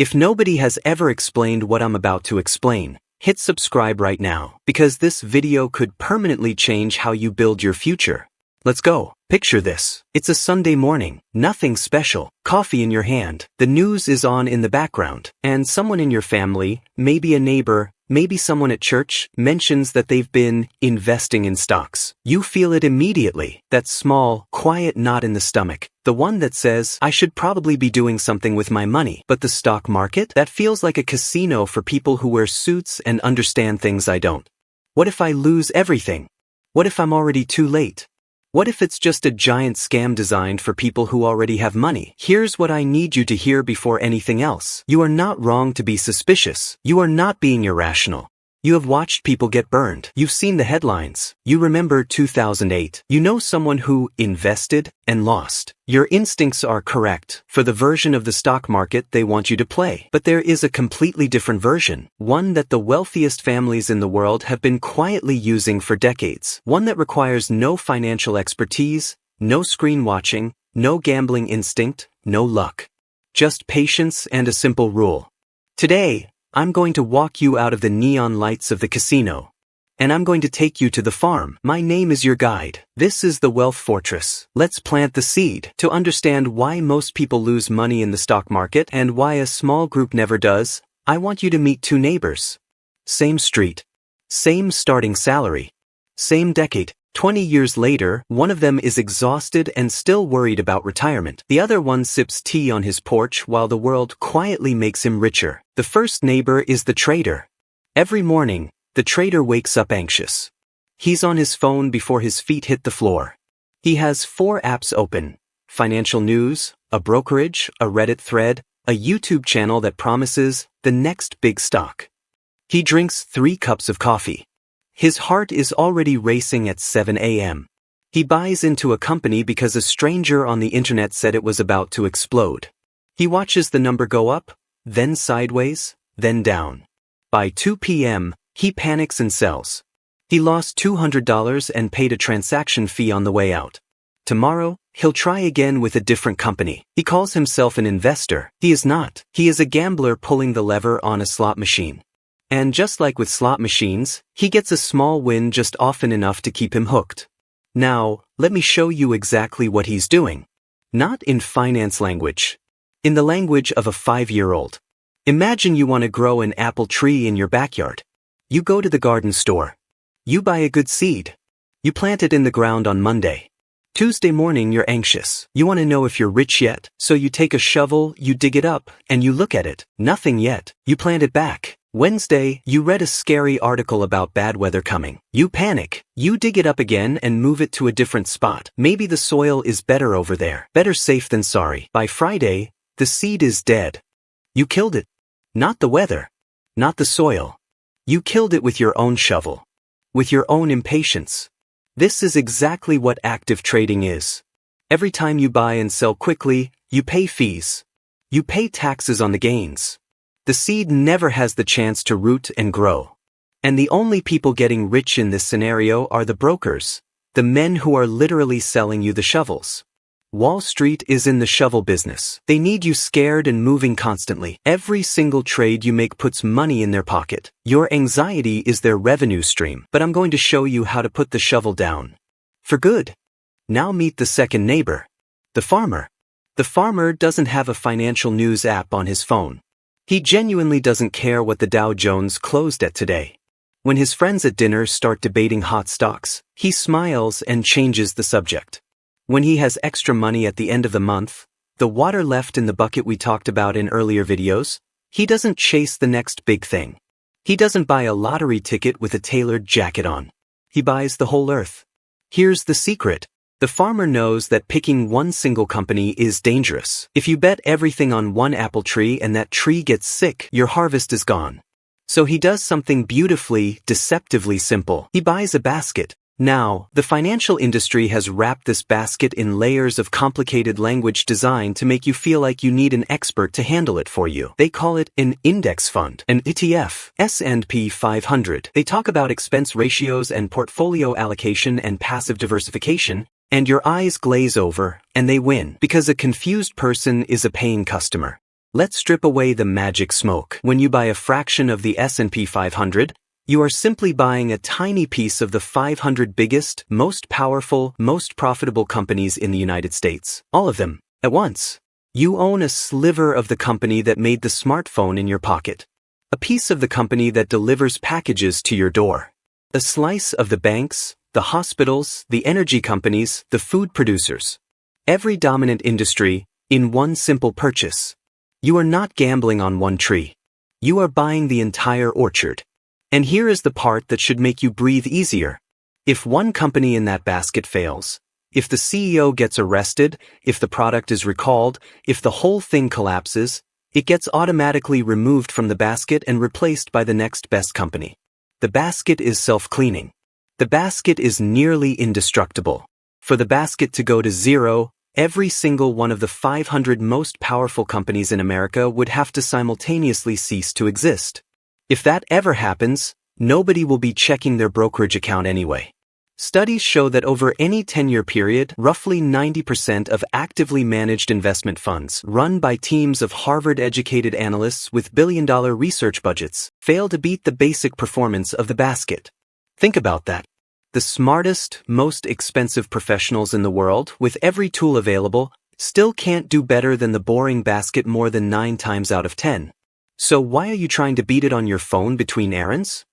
If nobody has ever explained what I'm about to explain, hit subscribe right now, because this video could permanently change how you build your future. Let's go. Picture this. It's a Sunday morning, nothing special, coffee in your hand, the news is on in the background, and someone in your family, maybe a neighbor, maybe someone at church, mentions that they've been investing in stocks. You feel it immediately, that small, quiet knot in the stomach, the one that says, I should probably be doing something with my money. But the stock market? That feels like a casino for people who wear suits and understand things I don't. What if I lose everything? What if I'm already too late? What if it's just a giant scam designed for people who already have money? Here's what I need you to hear before anything else. You are not wrong to be suspicious. You are not being irrational. You have watched people get burned. You've seen the headlines. You remember 2008. You know someone who invested and lost. Your instincts are correct for the version of the stock market they want you to play. But there is a completely different version, one that the wealthiest families in the world have been quietly using for decades, one that requires no financial expertise, no screen watching, no gambling instinct, no luck. Just patience and a simple rule. Today, I'm going to walk you out of the neon lights of the casino. And I'm going to take you to the farm. My name is your guide. This is the Wealth Fortress. Let's plant the seed. To understand why most people lose money in the stock market and why a small group never does, I want you to meet two neighbors. Same street. Same starting salary. Same decade. 20 years later, one of them is exhausted and still worried about retirement. The other one sips tea on his porch while the world quietly makes him richer. The first neighbor is the trader. Every morning, the trader wakes up anxious. He's on his phone before his feet hit the floor. He has 4 apps open: financial news, a brokerage, a Reddit thread, a YouTube channel that promises the next big stock. He drinks 3 cups of coffee. His heart is already racing at 7 a.m. He buys into a company because a stranger on the internet said it was about to explode. He watches the number go up, then sideways, then down. By 2 p.m., he panics and sells. He lost $200 and paid a transaction fee on the way out. Tomorrow, he'll try again with a different company. He calls himself an investor. He is not. He is a gambler pulling the lever on a slot machine. And just like with slot machines, he gets a small win just often enough to keep him hooked. Now, let me show you exactly what he's doing. Not in finance language. In the language of a 5-year-old. Imagine you want to grow an apple tree in your backyard. You go to the garden store. You buy a good seed. You plant it in the ground on Monday. Tuesday morning you're anxious. You want to know if you're rich yet, so you take a shovel, you dig it up, and you look at it. Nothing yet. You plant it back. Wednesday, you read a scary article about bad weather coming. You panic. You dig it up again and move it to a different spot. Maybe the soil is better over there. Better safe than sorry. By Friday, the seed is dead. You killed it. Not the weather. Not the soil. You killed it with your own shovel. With your own impatience. This is exactly what active trading is. Every time you buy and sell quickly, you pay fees. You pay taxes on the gains. The seed never has the chance to root and grow. And the only people getting rich in this scenario are the brokers, the men who are literally selling you the shovels. Wall Street is in the shovel business. They need you scared and moving constantly. Every single trade you make puts money in their pocket. Your anxiety is their revenue stream. But I'm going to show you how to put the shovel down. For good. Now meet the second neighbor. The farmer. The farmer doesn't have a financial news app on his phone. He genuinely doesn't care what the Dow Jones closed at today. When his friends at dinner start debating hot stocks, he smiles and changes the subject. When he has extra money at the end of the month, the water left in the bucket we talked about in earlier videos, he doesn't chase the next big thing. He doesn't buy a lottery ticket with a tailored jacket on. He buys the whole earth. Here's the secret. The farmer knows that picking one single company is dangerous. If you bet everything on one apple tree and that tree gets sick, your harvest is gone. So he does something beautifully, deceptively simple. He buys a basket. Now, the financial industry has wrapped this basket in layers of complicated language design to make you feel like you need an expert to handle it for you. They call it an index fund, an ETF, S&P 500. They talk about expense ratios and portfolio allocation and passive diversification, and your eyes glaze over, and they win, because a confused person is a paying customer. Let's strip away the magic smoke. When you buy a fraction of the S&P 500, you are simply buying a tiny piece of the 500 biggest, most powerful, most profitable companies in the United States. All of them, at once. You own a sliver of the company that made the smartphone in your pocket. A piece of the company that delivers packages to your door. A slice of the banks, the hospitals, the energy companies, the food producers. Every dominant industry, in one simple purchase. You are not gambling on one tree. You are buying the entire orchard. And here is the part that should make you breathe easier. If one company in that basket fails, if the CEO gets arrested, if the product is recalled, if the whole thing collapses, it gets automatically removed from the basket and replaced by the next best company. The basket is self-cleaning. The basket is nearly indestructible. For the basket to go to zero, every single one of the 500 most powerful companies in America would have to simultaneously cease to exist. If that ever happens, nobody will be checking their brokerage account anyway. Studies show that over any 10-year period, roughly 90% of actively managed investment funds run by teams of Harvard-educated analysts with billion-dollar research budgets fail to beat the basic performance of the basket. Think about that. The smartest, most expensive professionals in the world, with every tool available, still can't do better than the boring basket more than 9 times out of 10. So why are you trying to beat it on your phone between errands?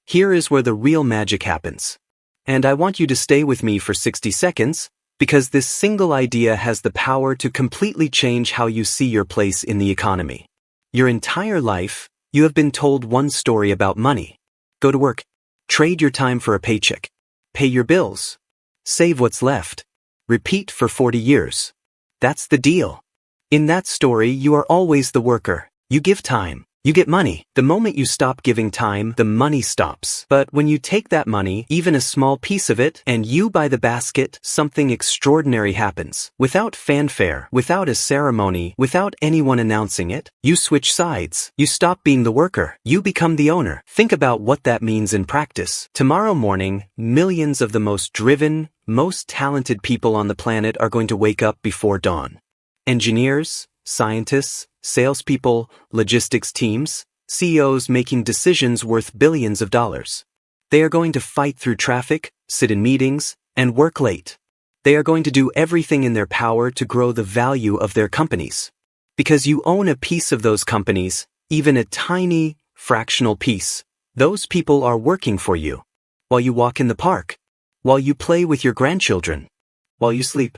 Here is where the real magic happens. And I want you to stay with me for 60 seconds, because this single idea has the power to completely change how you see your place in the economy. Your entire life, you have been told one story about money. Go to work. Trade your time for a paycheck. Pay your bills. Save what's left. Repeat for 40 years. That's the deal. In that story, you are always the worker. You give time. You get money. The moment you stop giving time, the money stops. But when you take that money, even a small piece of it, and you buy the basket, something extraordinary happens. Without fanfare, without a ceremony, without anyone announcing it, you switch sides. You stop being the worker. You become the owner. Think about what that means in practice. Tomorrow morning, millions of the most driven, most talented people on the planet are going to wake up before dawn. Engineers, scientists, salespeople, logistics teams, CEOs making decisions worth billions of dollars. They are going to fight through traffic, sit in meetings, and work late. They are going to do everything in their power to grow the value of their companies. Because you own a piece of those companies, even a tiny, fractional piece, those people are working for you. While you walk in the park. While you play with your grandchildren. While you sleep.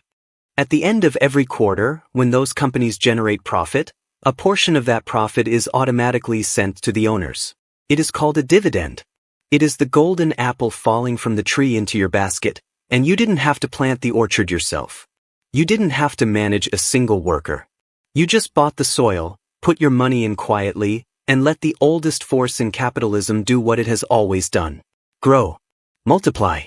At the end of every quarter, when those companies generate profit, a portion of that profit is automatically sent to the owners. It is called a dividend. It is the golden apple falling from the tree into your basket, and you didn't have to plant the orchard yourself. You didn't have to manage a single worker. You just bought the soil, put your money in quietly, and let the oldest force in capitalism do what it has always done. Grow. Multiply.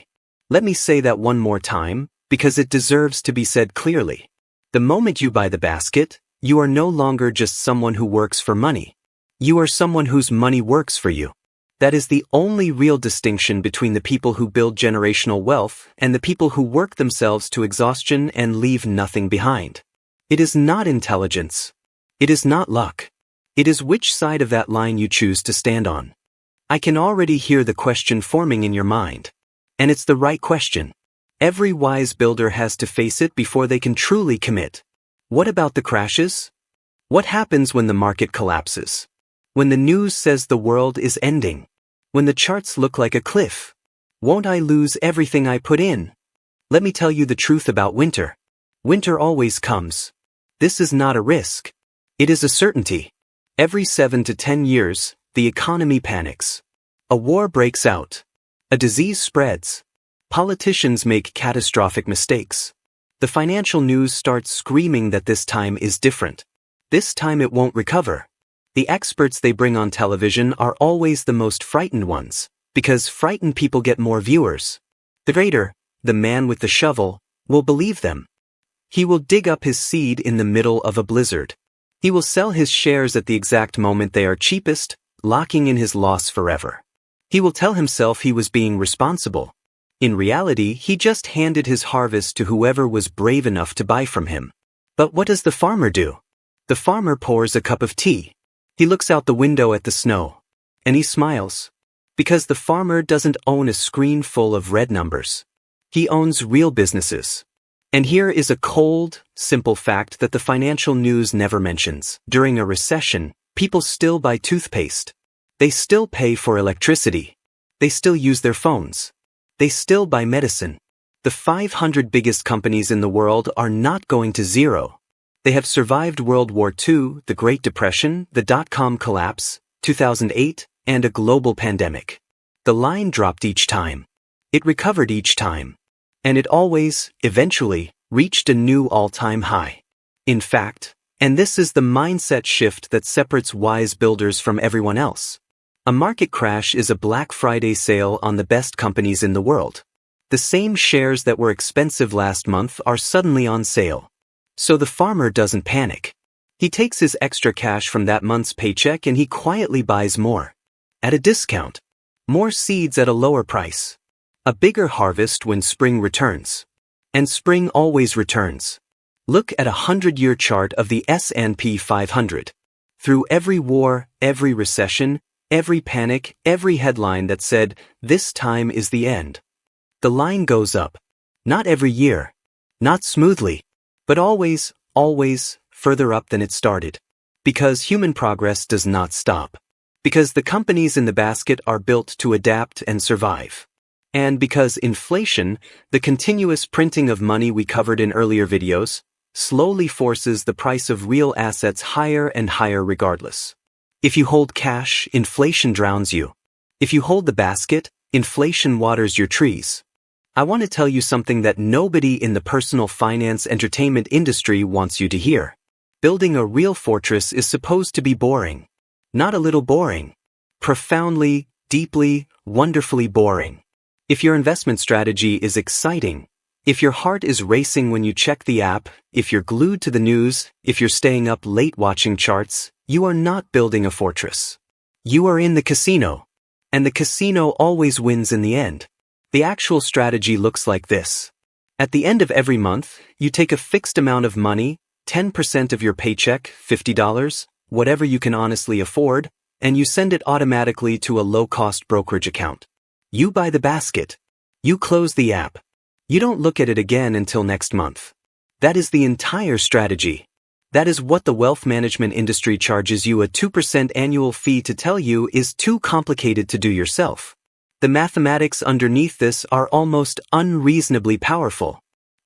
Let me say that one more time, because it deserves to be said clearly. The moment you buy the basket, you are no longer just someone who works for money. You are someone whose money works for you. That is the only real distinction between the people who build generational wealth and the people who work themselves to exhaustion and leave nothing behind. It is not intelligence. It is not luck. It is which side of that line you choose to stand on. I can already hear the question forming in your mind. And it's the right question. Every wise builder has to face it before they can truly commit. What about the crashes? What happens when the market collapses? When the news says the world is ending? When the charts look like a cliff? Won't I lose everything I put in? Let me tell you the truth about winter. Winter always comes. This is not a risk. It is a certainty. Every 7 to 10 years, the economy panics. A war breaks out. A disease spreads. Politicians make catastrophic mistakes. The financial news starts screaming that this time is different. This time it won't recover. The experts they bring on television are always the most frightened ones, because frightened people get more viewers. The trader, the man with the shovel, will believe them. He will dig up his seed in the middle of a blizzard. He will sell his shares at the exact moment they are cheapest, locking in his loss forever. He will tell himself he was being responsible. In reality, he just handed his harvest to whoever was brave enough to buy from him. But what does the farmer do? The farmer pours a cup of tea. He looks out the window at the snow. And he smiles. Because the farmer doesn't own a screen full of red numbers. He owns real businesses. And here is a cold, simple fact that the financial news never mentions. During a recession, people still buy toothpaste. They still pay for electricity. They still use their phones. They still buy medicine. The 500 biggest companies in the world are not going to zero. They have survived World War II, the Great Depression, the dot-com collapse, 2008, and a global pandemic. The line dropped each time. It recovered each time. And it always, eventually, reached a new all-time high. In fact, and this is the mindset shift that separates wise builders from everyone else. A market crash is a Black Friday sale on the best companies in the world. The same shares that were expensive last month are suddenly on sale. So the farmer doesn't panic. He takes his extra cash from that month's paycheck and he quietly buys more. At a discount. More seeds at a lower price. A bigger harvest when spring returns. And spring always returns. Look at a 100-year chart of the S&P 500. Through every war, every recession, every panic, every headline that said, "This time is the end." The line goes up. Not every year. Not smoothly. But always, always, further up than it started. Because human progress does not stop. Because the companies in the basket are built to adapt and survive. And because inflation, the continuous printing of money we covered in earlier videos, slowly forces the price of real assets higher and higher regardless. If you hold cash, inflation drowns you. If you hold the basket, inflation waters your trees. I want to tell you something that nobody in the personal finance entertainment industry wants you to hear. Building a real fortress is supposed to be boring. Not a little boring. Profoundly, deeply, wonderfully boring. If your investment strategy is exciting, if your heart is racing when you check the app, if you're glued to the news, if you're staying up late watching charts, you are not building a fortress. You are in the casino. And the casino always wins in the end. The actual strategy looks like this. At the end of every month, you take a fixed amount of money, 10% of your paycheck, $50, whatever you can honestly afford, and you send it automatically to a low-cost brokerage account. You buy the basket. You close the app. You don't look at it again until next month. That is the entire strategy. That is what the wealth management industry charges you a 2% annual fee to tell you is too complicated to do yourself. The mathematics underneath this are almost unreasonably powerful.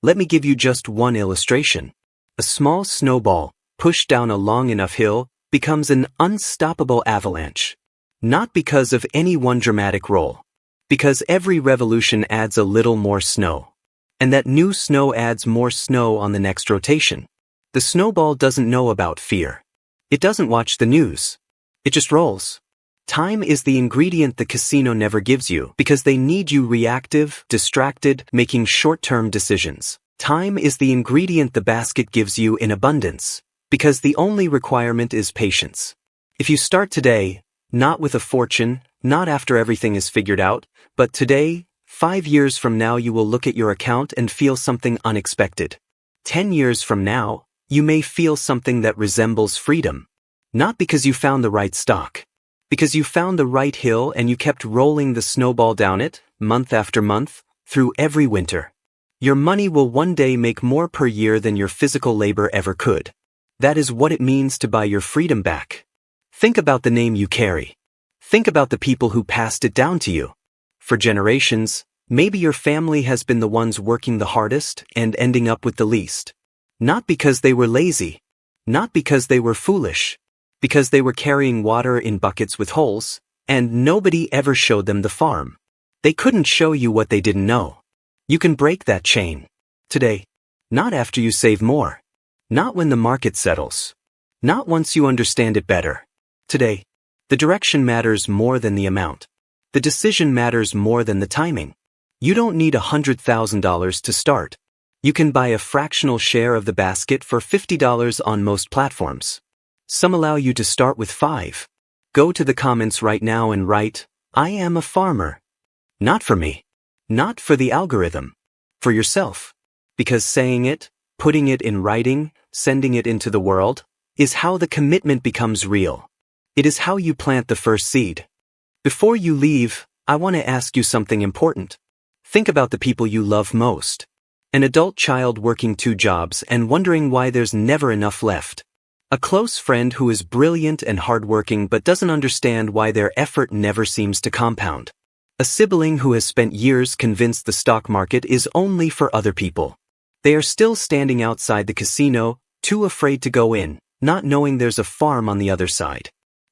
Let me give you just one illustration. A small snowball, pushed down a long enough hill, becomes an unstoppable avalanche. Not because of any one dramatic roll. Because every revolution adds a little more snow. And that new snow adds more snow on the next rotation. The snowball doesn't know about fear. It doesn't watch the news. It just rolls. Time is the ingredient the casino never gives you because they need you reactive, distracted, making short-term decisions. Time is the ingredient the basket gives you in abundance because the only requirement is patience. If you start today, not with a fortune, not after everything is figured out, but today, 5 years from now you will look at your account and feel something unexpected. 10 years from now, you may feel something that resembles freedom. Not because you found the right stock. Because you found the right hill and you kept rolling the snowball down it, month after month, through every winter. Your money will one day make more per year than your physical labor ever could. That is what it means to buy your freedom back. Think about the name you carry. Think about the people who passed it down to you. For generations, maybe your family has been the ones working the hardest and ending up with the least. Not because they were lazy. Not because they were foolish. Because they were carrying water in buckets with holes, and nobody ever showed them the farm. They couldn't show you what they didn't know. You can break that chain. Today. Not after you save more. Not when the market settles. Not once you understand it better. Today. The direction matters more than the amount. The decision matters more than the timing. You don't need $100,000 to start. You can buy a fractional share of the basket for $50 on most platforms. Some allow you to start with 5. Go to the comments right now and write, "I am a farmer." Not for me. Not for the algorithm. For yourself. Because saying it, putting it in writing, sending it into the world, is how the commitment becomes real. It is how you plant the first seed. Before you leave, I want to ask you something important. Think about the people you love most. An adult child working 2 jobs and wondering why there's never enough left. A close friend who is brilliant and hardworking but doesn't understand why their effort never seems to compound. A sibling who has spent years convinced the stock market is only for other people. They are still standing outside the casino, too afraid to go in, not knowing there's a farm on the other side.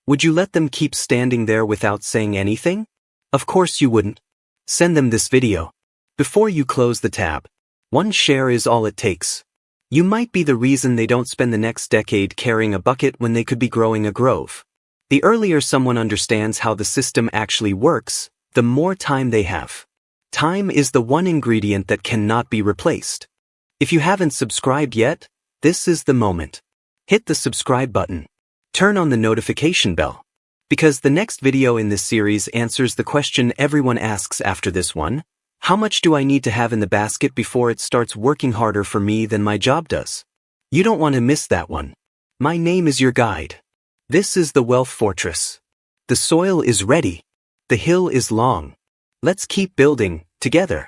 Would you let them keep standing there without saying anything? Of course you wouldn't. Send them this video. Before you close the tab. 1 share is all it takes. You might be the reason they don't spend the next decade carrying a bucket when they could be growing a grove. The earlier someone understands how the system actually works, the more time they have. Time is the one ingredient that cannot be replaced. If you haven't subscribed yet, this is the moment. Hit the subscribe button. Turn on the notification bell. Because the next video in this series answers the question everyone asks after this one. How much do I need to have in the basket before it starts working harder for me than my job does? You don't want to miss that one. My name is your guide. This is the Wealth Fortress. The soil is ready. The hill is long. Let's keep building, together.